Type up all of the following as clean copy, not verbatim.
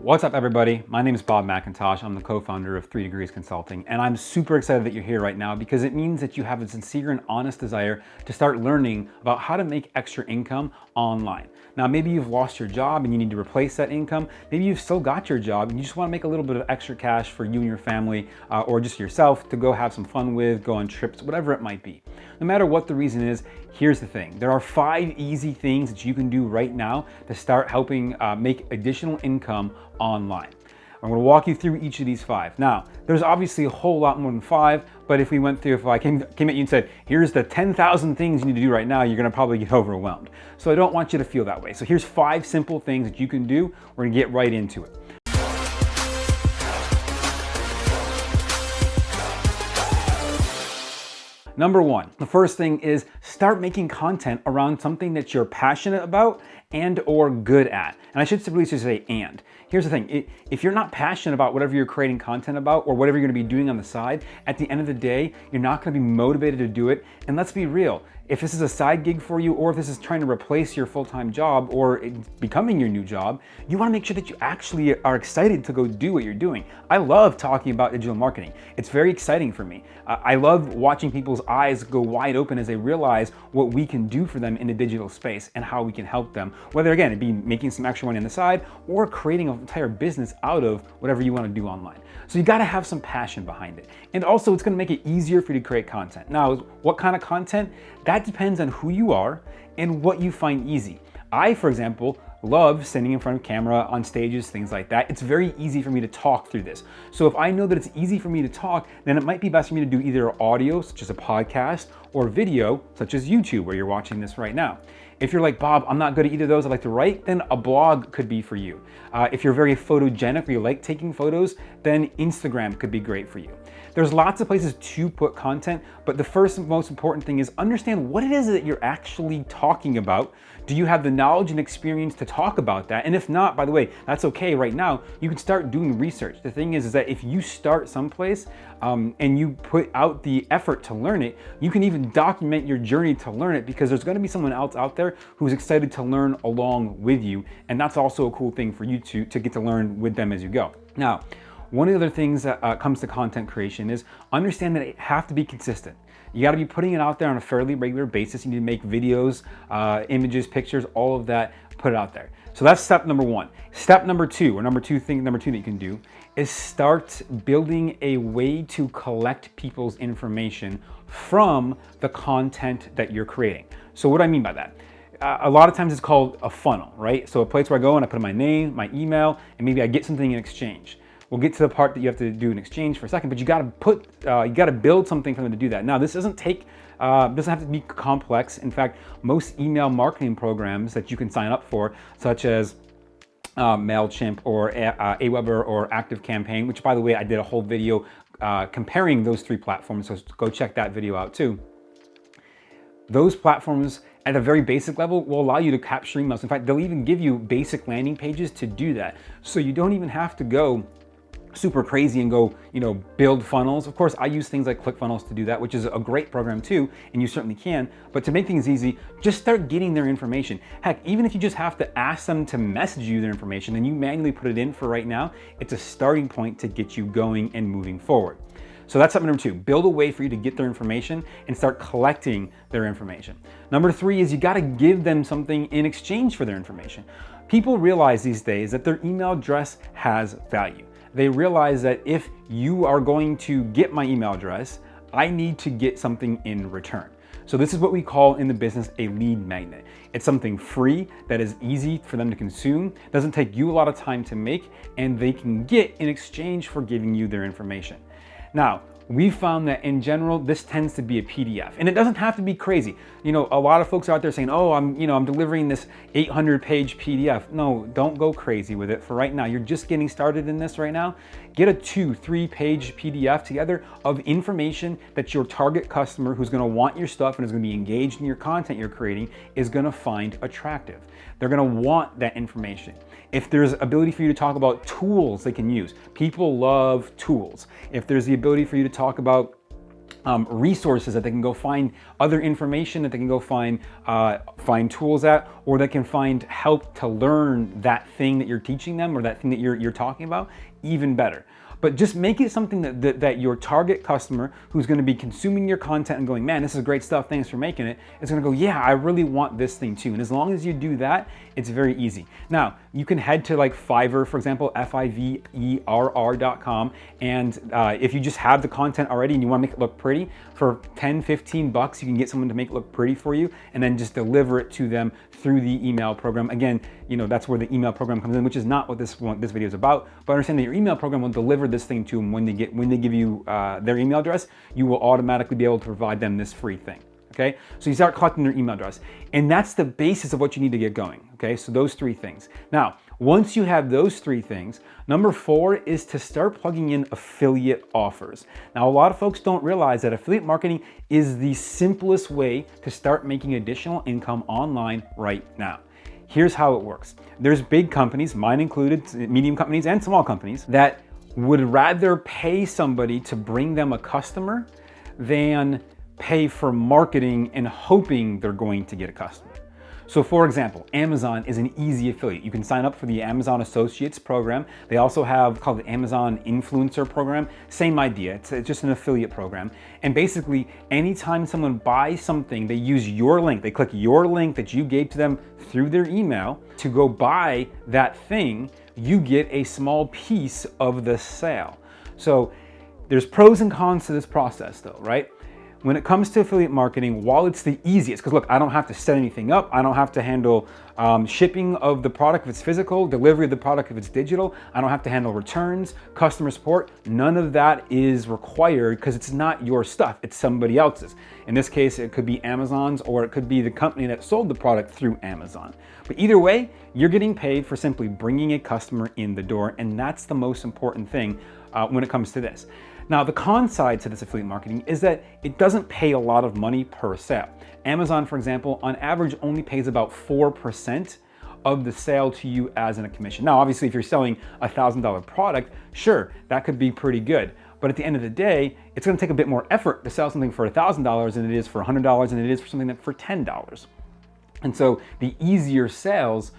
What's up, everybody? My name is Bob McIntosh. I'm the co-founder of 3 Degrees Consulting, and I'm super excited that you're here right now because it means that you have a sincere and honest desire to start learning about how to make extra income online. Now, maybe you've lost your job and you need to replace that income. Maybe you've still got your job and you just want to make a little bit of extra cash for you and your family, or just yourself to go have some fun with, go on trips, whatever it might be. No matter what the reason is, here's the thing. There are 5 easy things that you can do right now to start helping make additional income online. I'm going to walk you through each of these 5. Now, there's obviously a whole lot more than 5, but if I came at you and said, here's the 10,000 things you need to do right now, you're going to probably get overwhelmed. So I don't want you to feel that way. So here's 5 simple things that you can do. We're going to get right into it. Number 1, the first thing is start making content around something that you're passionate about and or good at. And I should simply say and. Here's the thing, if you're not passionate about whatever you're creating content about or whatever you're gonna be doing on the side, at the end of the day, you're not gonna be motivated to do it. And let's be real, if this is a side gig for you or if this is trying to replace your full-time job or becoming your new job, you wanna make sure that you actually are excited to go do what you're doing. I love talking about digital marketing. It's very exciting for me. I love watching people's eyes go wide open as they realize what we can do for them in the digital space and how we can help them, whether again, it be making some extra money on the side or creating an entire business out of whatever you wanna do online. So you gotta have some passion behind it. And also it's gonna make it easier for you to create content. Now, what kind of content? That depends on who you are and what you find easy. I, for example, love standing in front of camera on stages, things like that. It's very easy for me to talk through this. So if I know that it's easy for me to talk, then it might be best for me to do either audio, such as a podcast, or video, such as YouTube, where you're watching this right now. If you're like, Bob, I'm not good at either of those, I like to write, then a blog could be for you. If you're very photogenic or you like taking photos, then Instagram could be great for you. There's lots of places to put content, but the first and most important thing is understand what it is that you're actually talking about. Do you have the knowledge and experience to talk about that? And if not, by the way, that's okay right now. You can start doing research. The thing is that if you start someplace and you put out the effort to learn it, you can even document your journey to learn it because there's gonna be someone else out there who's excited to learn along with you. And that's also a cool thing for you to get to learn with them as you go. Now, one of the other things that comes to content creation is understand that it have to be consistent. You gotta be putting it out there on a fairly regular basis. You need to make videos, images, pictures, all of that, put it out there. So that's step number 1. Step number 2, or number two that you can do, is start building a way to collect people's information from the content that you're creating. So what do I mean by that? A lot of times it's called a funnel, right? So a place where I go and I put in my name, my email, and maybe I get something in exchange. We'll get to the part that you have to do an exchange for a second, but you gotta build something for them to do that. Now, this doesn't have to be complex. In fact, most email marketing programs that you can sign up for, such as MailChimp or Aweber or ActiveCampaign, which by the way, I did a whole video comparing those 3 platforms, so go check that video out too. Those platforms at a very basic level will allow you to capture emails. In fact, they'll even give you basic landing pages to do that. So you don't even have to go super crazy and go, build funnels. Of course, I use things like ClickFunnels to do that, which is a great program too, and you certainly can. But to make things easy, just start getting their information. Heck, even if you just have to ask them to message you their information and you manually put it in for right now, it's a starting point to get you going and moving forward. So that's step number 2, build a way for you to get their information and start collecting their information. Number 3 is you gotta give them something in exchange for their information. People realize these days that their email address has value. They realize that if you are going to get my email address, I need to get something in return. So this is what we call in the business a lead magnet. It's something free that is easy for them to consume, doesn't take you a lot of time to make, and they can get in exchange for giving you their information. Now, we found that in general, this tends to be a PDF, and it doesn't have to be crazy. A lot of folks out there saying, oh, I'm delivering this 800-page PDF. No, don't go crazy with it for right now. You're just getting started in this right now. Get a 2-3 page PDF together of information that your target customer who's gonna want your stuff and is gonna be engaged in your content you're creating is gonna find attractive. They're gonna want that information. If there's ability for you to talk about tools they can use, people love tools. If there's the ability for you to talk about resources that they can go find other information that they can go find tools at, or they can find help to learn that thing that you're teaching them or that thing that you're talking about, even better. But just make it something that your target customer who's going to be consuming your content and going, man, this is great stuff, thanks for making it, is going to go, yeah, I really want this thing too. And as long as you do that, it's very easy. Now, you can head to like Fiverr, for example, fiverr.com. And if you just have the content already and you want to make it look pretty, for 10, 15 bucks, you can get someone to make it look pretty for you and then just deliver it to them through the email program. Again, that's where the email program comes in, which is not what this video is about. But understand that your email program will deliver this thing to them when they give you their email address. You will automatically be able to provide them this free thing. Okay, so you start collecting their email address, and that's the basis of what you need to get going. Okay, so those 3 things. Now, once you have those 3 things, number 4 is to start plugging in affiliate offers. Now, a lot of folks don't realize that affiliate marketing is the simplest way to start making additional income online right now. Here's how it works. There's big companies, mine included, medium companies and small companies, that would rather pay somebody to bring them a customer than pay for marketing and hoping they're going to get a customer. So for example, Amazon is an easy affiliate. You can sign up for the Amazon Associates program. They also have called the Amazon Influencer program. Same idea, it's just an affiliate program. And basically, anytime someone buys something, they use your link. They click your link that you gave to them through their email to go buy that thing. You get a small piece of the sale. So there's pros and cons to this process though, right? When it comes to affiliate marketing, while it's the easiest, because look, I don't have to set anything up, I don't have to handle shipping of the product if it's physical, delivery of the product if it's digital, I don't have to handle returns, customer support, none of that is required because it's not your stuff, it's somebody else's. In this case, it could be Amazon's, or it could be the company that sold the product through Amazon. But either way, you're getting paid for simply bringing a customer in the door, and that's the most important thing when it comes to this. Now, the con side to this affiliate marketing is that it doesn't pay a lot of money per sale. Amazon, for example, on average only pays about 4% of the sale to you as in a commission. Now, obviously, if you're selling a $1,000 product, sure, that could be pretty good. But at the end of the day, it's going to take a bit more effort to sell something for $1,000 than it is for $100 and it is for something that for $10. And so the easier sales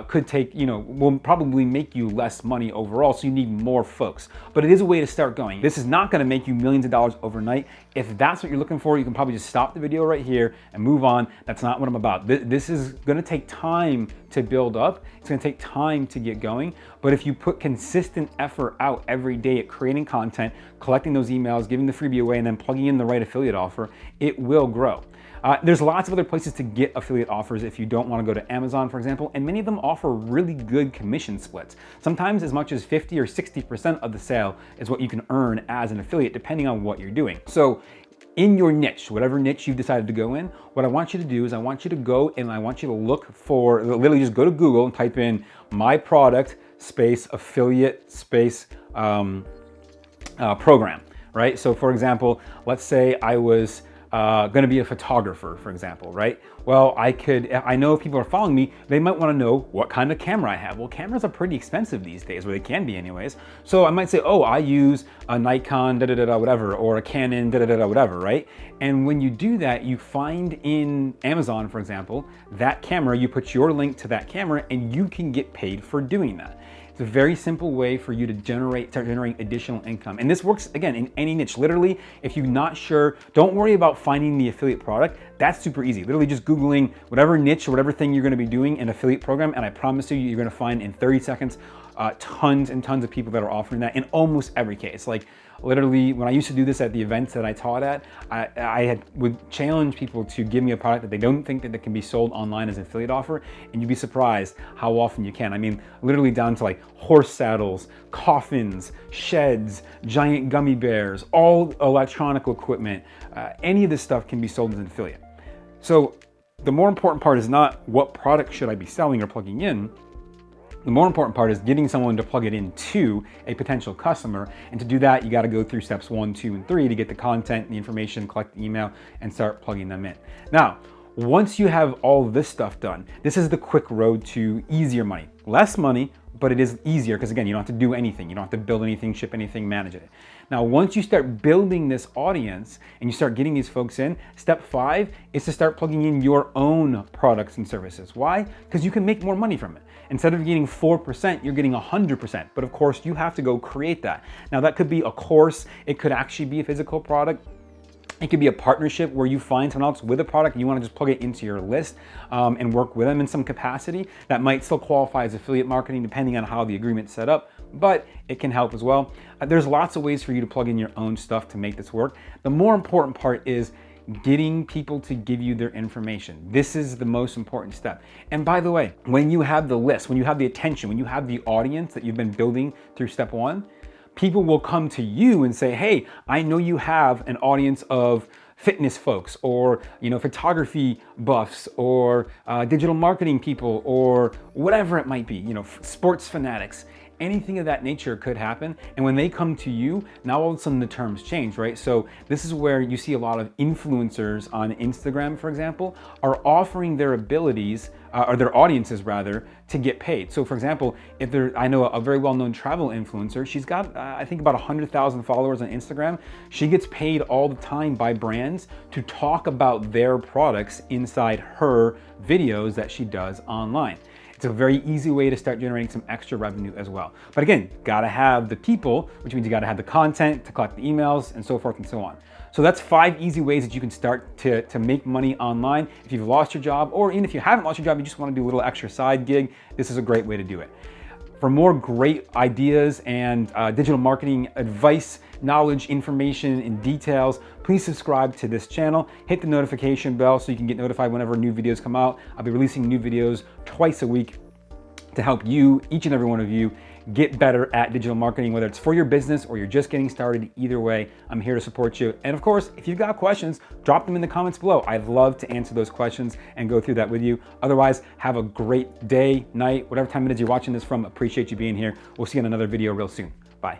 could take, will probably make you less money overall, so you need more folks. But it is a way to start going. This is not gonna make you millions of dollars overnight. If that's what you're looking for, you can probably just stop the video right here and move on. That's not what I'm about. This is gonna take time to build up. It's gonna take time to get going. But if you put consistent effort out every day at creating content, collecting those emails, giving the freebie away, and then plugging in the right affiliate offer, it will grow. There's lots of other places to get affiliate offers if you don't want to go to Amazon, for example, and many of them offer really good commission splits. Sometimes as much as 50 or 60% of the sale is what you can earn as an affiliate, depending on what you're doing. So in your niche, whatever niche you've decided to go in, what I want you to do is I want you to go and I want you to look for, literally just go to Google and type in my product space affiliate space program, right? So for example, let's say I was going to be a photographer, for example, right? Well, I know if people are following me, they might want to know what kind of camera I have. Well, cameras are pretty expensive these days, or they can be anyways. So I might say, oh, I use a Nikon, whatever, or a Canon, whatever, right? And when you do that, you find in Amazon, for example, that camera, you put your link to that camera and you can get paid for doing that. It's a very simple way for you to start generating additional income. And this works, again, in any niche. Literally, if you're not sure, don't worry about finding the affiliate product. That's super easy. Literally just Googling whatever niche or whatever thing you're gonna be doing an affiliate program, and I promise you, you're gonna find in 30 seconds, tons and tons of people that are offering that in almost every case. Like literally, when I used to do this at the events that I taught at, I would challenge people to give me a product that they don't think that can be sold online as an affiliate offer, and you'd be surprised how often you can. I mean, literally down to like horse saddles, coffins, sheds, giant gummy bears, all electronic equipment. Any of this stuff can be sold as an affiliate. So the more important part is not what product should I be selling or plugging in. The more important part is getting someone to plug it into a potential customer. And to do that, you got to go through steps 1, 2, and 3 to get the content, the information, collect the email, and start plugging them in. Now, once you have all this stuff done, this is the quick road to easier money. Less money, but it is easier because again, you don't have to do anything. You don't have to build anything, ship anything, manage it. Now, once you start building this audience and you start getting these folks in, step 5 is to start plugging in your own products and services. Why? Because you can make more money from it. Instead of getting 4%, you're getting 100%. But of course, you have to go create that. Now, that could be a course. It could actually be a physical product. It could be a partnership where you find someone else with a product and you want to just plug it into your list and work with them in some capacity. That might still qualify as affiliate marketing depending on how the agreement's set up, but it can help as well. There's lots of ways for you to plug in your own stuff to make this work. The more important part is getting people to give you their information. This is the most important step. And by the way, when you have the list, when you have the attention, when you have the audience that you've been building through step 1, people will come to you and say, hey, I know you have an audience of fitness folks or photography buffs or digital marketing people or whatever it might be, sports fanatics. Anything of that nature could happen. And when they come to you, now all of a sudden the terms change, right? So this is where you see a lot of influencers on Instagram, for example, are offering their abilities, or their audiences rather, to get paid. So for example, I know a very well-known travel influencer, she's got, I think about 100,000 followers on Instagram. She gets paid all the time by brands to talk about their products inside her videos that she does online. It's a very easy way to start generating some extra revenue as well. But again, gotta have the people, which means you gotta have the content to collect the emails and so forth and so on. So that's 5 easy ways that you can start to make money online. If you've lost your job, or even if you haven't lost your job, you just wanna do a little extra side gig, this is a great way to do it. For more great ideas and digital marketing advice, knowledge, information, and details, please subscribe to this channel. Hit the notification bell so you can get notified whenever new videos come out. I'll be releasing new videos twice a week to help you, each and every one of you, get better at digital marketing, whether it's for your business or you're just getting started. Either way, I'm here to support you. And of course, if you've got questions, drop them in the comments below. I'd love to answer those questions and go through that with you. Otherwise, have a great day, night, whatever time it is you're watching this from. Appreciate you being here. We'll see you in another video real soon. Bye.